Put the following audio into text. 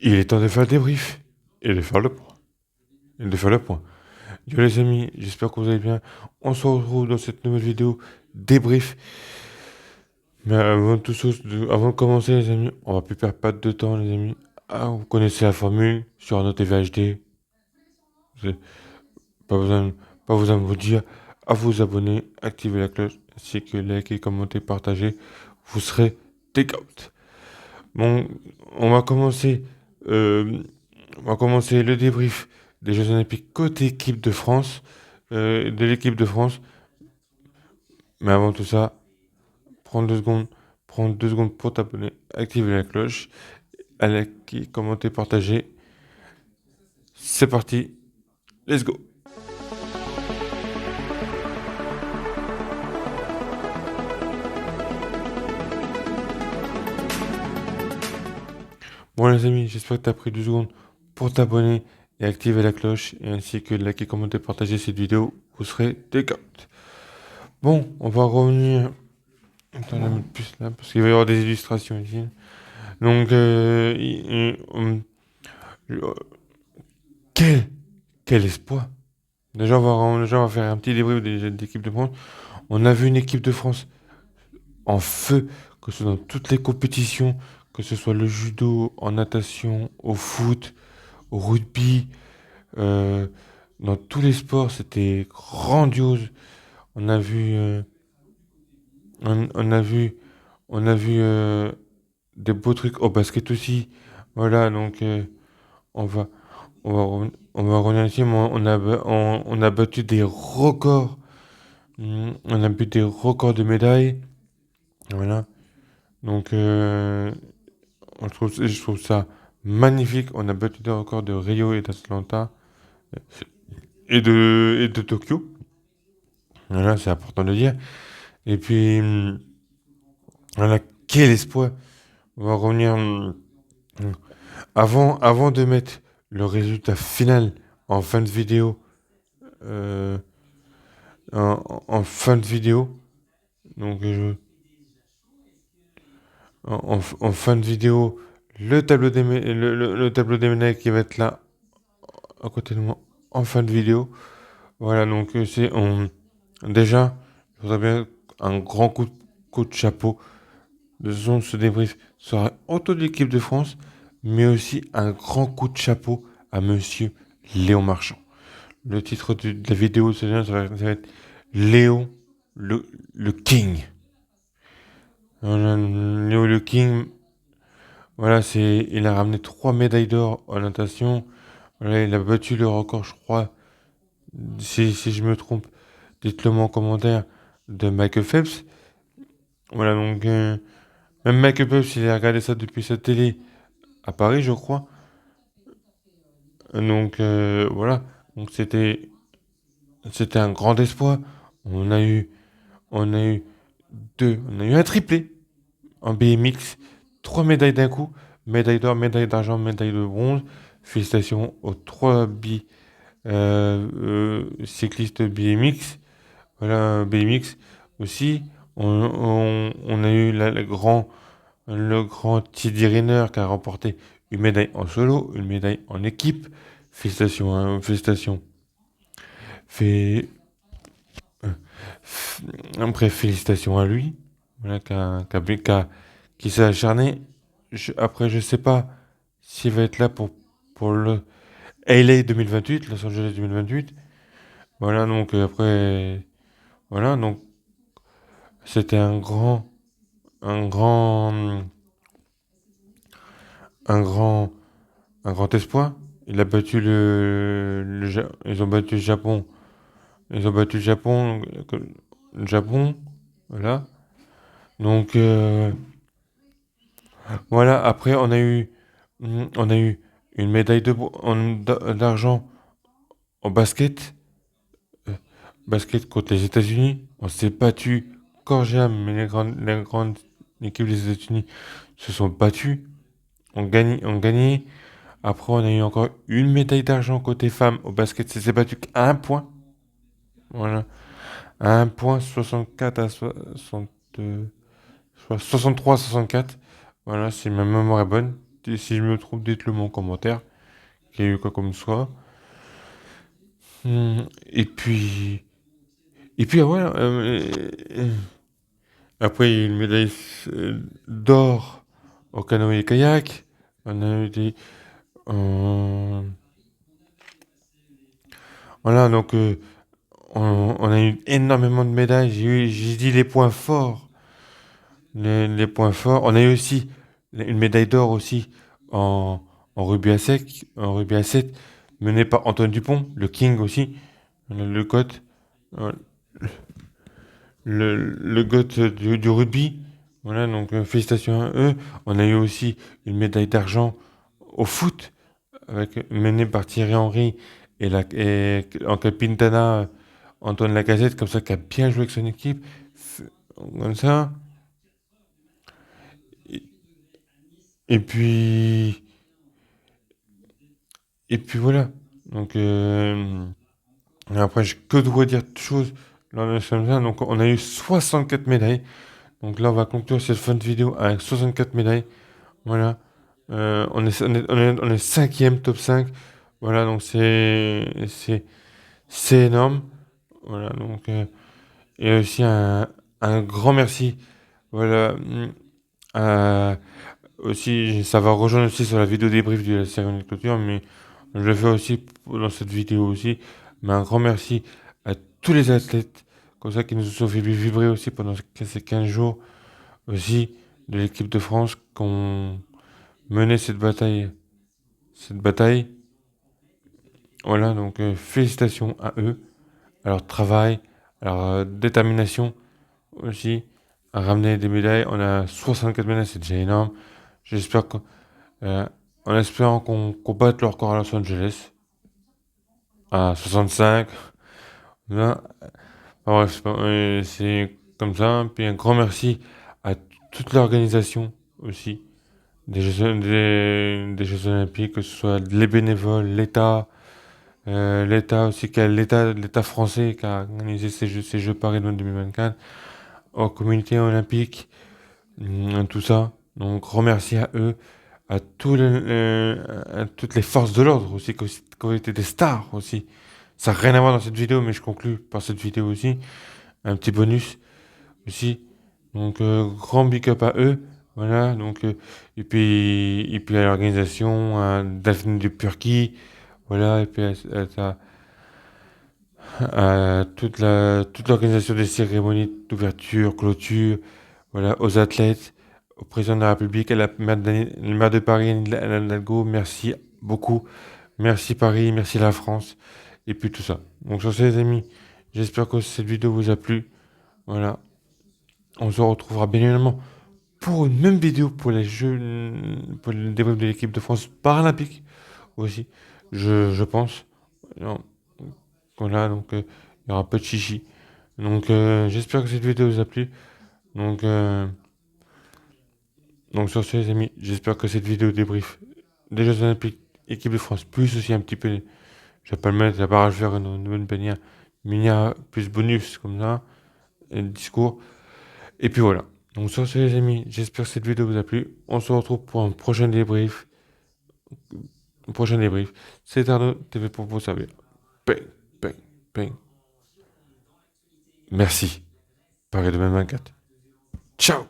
Il est temps de faire le débrief et de faire le point. Et de faire le point. Yo les amis, j'espère que vous allez bien. On se retrouve dans cette nouvelle vidéo débrief. Mais avant de commencer les amis, on va plus perdre pas de temps les amis. Ah, vous connaissez la formule sur notre TV HD. C'est pas besoin, pas besoin de vous dire à vous abonner, activer la cloche, ainsi que liker, commenter, partager. Vous serez take out. Bon, on va commencer, euh, on va commencer le débrief des Jeux Olympiques côté équipe de France, de l'équipe de France. Mais avant tout ça, prends 2 secondes, prends 2 secondes pour t'abonner, activer la cloche, à liker, commenter, partager. C'est parti, let's go. Bon les amis, j'espère que tu as pris 2 secondes pour t'abonner et activer la cloche, et ainsi que liker, commenter, partager cette vidéo. Vous serez take out. Bon, on va revenir. Attends, je vais mettre plus là parce qu'il va y avoir des illustrations ici. Donc, euh, quel, quel espoir! Déjà, on va faire un petit débrief de l'équipe de France. On a vu une équipe de France en feu, que ce soit dans toutes les compétitions, que ce soit le judo, en natation, au foot, au rugby, euh, dans tous les sports, c'était grandiose. On a vu, on a vu, on a vu des beaux trucs au basket aussi. Voilà, donc on va, on va revenir ici. Mais on a battu des records. On a battu des records de médailles. Voilà. Donc, je trouve ça magnifique. On a battu des records de Rio et d'Atlanta et de Tokyo. Voilà, c'est important de le dire. Et puis, voilà, quel espoir. On va revenir. Avant de mettre le résultat final en fin de vidéo, euh, en fin de vidéo, donc en fin de vidéo, le tableau des médailles qui va être là à côté de moi en fin de vidéo. Voilà, donc déjà, je voudrais bien un grand coup de chapeau de ce débrief sera autour de l'équipe de France, mais aussi un grand coup de chapeau à monsieur Léon Marchand. Le titre de la vidéo, ça va être Léo le King. Voilà, Léo le King, voilà, il a ramené 3 médailles d'or en natation. Voilà, il a battu le record, je crois, si je me trompe, dites-le moi en commentaire, de Michael Phelps. Voilà, donc, même Michael Phelps, il a regardé ça depuis sa télé à Paris, je crois. Donc, voilà. Donc, c'était un grand espoir. On a eu, on a eu on a eu un triplé en BMX, 3 médailles d'un coup, médaille d'or, médaille d'argent, médaille de bronze. Félicitations aux 3 cyclistes BMX. Voilà, BMX aussi. On a eu le grand Teddy Riner qui a remporté une médaille en solo, une médaille en équipe. Félicitations, hein, félicitations. Fait, Après, félicitations à lui, voilà, qui s'est acharné. Après, je sais pas s'il va être là pour le LA 2028, Los Angeles 2028. Voilà, donc voilà, donc c'était un grand, un grand, un grand espoir. Il a battu ils ont battu le Japon. Ils ont battu le Japon, voilà. Donc, voilà, après, on a eu une médaille d'argent en basket, euh, basket contre les États-Unis. On s'est battu corps et âme, mais les grandes équipes des États-Unis se sont battues, ont gagné. Après, on a eu encore une médaille d'argent côté femmes au basket, ça s'est battu qu'à un point. Voilà, à un point, 64 à 60, 63 à 64. Voilà, si ma mémoire est bonne. Si je me trompe, dites-le moi en commentaire. Qu'il y a eu quoi comme soit. Et puis. Et puis, voilà. Après, il y a eu une médaille d'or au canoë et kayak. On a eu des. euh, voilà, donc on a eu énormément de médailles. J'ai dit les points forts. Les points forts. On a eu aussi une médaille d'or aussi en, en rugby à sec, en rugby à 7, mené par Antoine Dupont, le King aussi, le GOAT, euh, le GOAT du rugby. Voilà, donc félicitations à eux. On a eu aussi une médaille d'argent au foot, menée par Thierry Henry et en Capintana Antoine Lacazette, comme ça, qui a bien joué avec son équipe. Comme ça. Et, et puis. Et puis voilà. Donc, après, j'ai que de redire de choses. Là, donc, on a eu 64 médailles. Donc là, on va conclure cette fin de vidéo avec 64 médailles. Voilà. On est cinquième top 5. Voilà, donc c'est énorme. Voilà, donc, et aussi un grand merci. Voilà. à- Aussi, ça va rejoindre aussi sur la vidéo débrief de la cérémonie de clôture, mais je le fais aussi dans cette vidéo aussi. Mais un grand merci à tous les athlètes, comme ça, qui nous ont fait vibrer aussi pendant ces 15 jours aussi, de l'équipe de France, qui ont mené cette bataille. Cette bataille. Voilà, donc félicitations à eux, à leur travail, à leur détermination aussi, à ramener des médailles. On a 64 médailles, c'est déjà énorme. J'espère que, euh, en espérant qu'on batte leur record à Los Angeles, à 65. Là, bref, c'est comme ça. Puis un grand merci à toute l'organisation aussi des Jeux Olympiques, que ce soit les bénévoles, l'État aussi, l'État français qui a organisé ces Jeux Paris 2024, aux communautés olympiques, tout ça. Donc, grand merci à eux, à toutes les forces de l'ordre aussi, qui ont été des stars aussi. Ça n'a rien à voir dans cette vidéo, mais je conclus par cette vidéo aussi. Un petit bonus aussi. Donc, grand big up à eux. Voilà, donc, et puis à l'organisation, à Daphne de Purki, voilà, et puis à toute l'organisation des cérémonies d'ouverture, clôture, voilà, aux athlètes, au président de la République, à le maire de Paris, Anne Hidalgo, merci beaucoup. Merci Paris, merci la France, et puis tout ça. Donc sur ce les amis, j'espère que cette vidéo vous a plu. Voilà, on se retrouvera bien évidemment pour une même vidéo pour les Jeux, pour le débrief de l'équipe de France paralympique aussi, je pense. Non, voilà, donc il y aura pas de chichi. Donc j'espère que cette vidéo vous a plu. Donc, sur ce les amis, j'espère que cette vidéo débrief des Jeux Olympiques équipe de France, plus aussi un petit peu, je vais pas le mettre, à part je faire une nouvelle bannière, mini plus bonus comme ça, et le discours. Et puis voilà. Donc sur ce les amis, j'espère que cette vidéo vous a plu. On se retrouve pour un prochain débrief. C'est Arnaud TV pour vous servir. Bang, bang, bang. Merci. Paris 2024. Ciao.